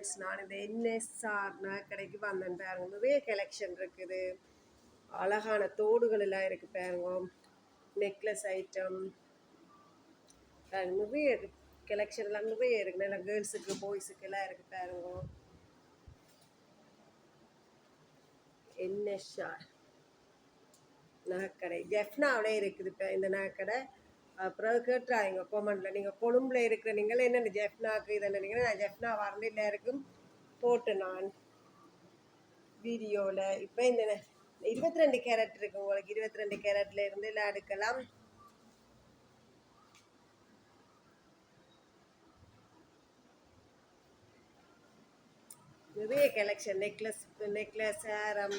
Friends, நான் இந்த NSR நகைக்கடைக்கு வந்தேன் பாருங்க. நிறைய கலெக்ஷன் இருக்குது. அழகான தோடுகள் எல்லாம் இருக்கு பாருங்க. நெக்லஸ் ஐட்டம் நிறைய கலெக்ஷன் எல்லாம் நிறைய இருக்கு. நல்லா கேர்ள்ஸுக்கு பாய்ஸுக்கு எல்லாம் இருக்கு பாருங்க. என்எஸ்ஆர் நகைக்கடை ஜெஃப்னாவிலே இருக்குது. இப்போ இந்த நகைக்கடை அப்புறம் கேட்டுறாங்க கொமெண்டில், நீங்கள் கொழும்புல இருக்கிற நீங்கள் என்னென்ன ஜெஃப்னாக்கு இதை நினைக்கிறேன். நான் ஜெஃப்னா வரண்டில் இருக்கும் போட்டு நான் வீடியோவில். இப்போ இந்த 22 கேரட் இருக்கு. உங்களுக்கு 22 கேரட்ல இருந்து எல்லாம் எடுக்கலாம். நிறைய கலெக்ஷன் நெக்லஸ் ஹேரம்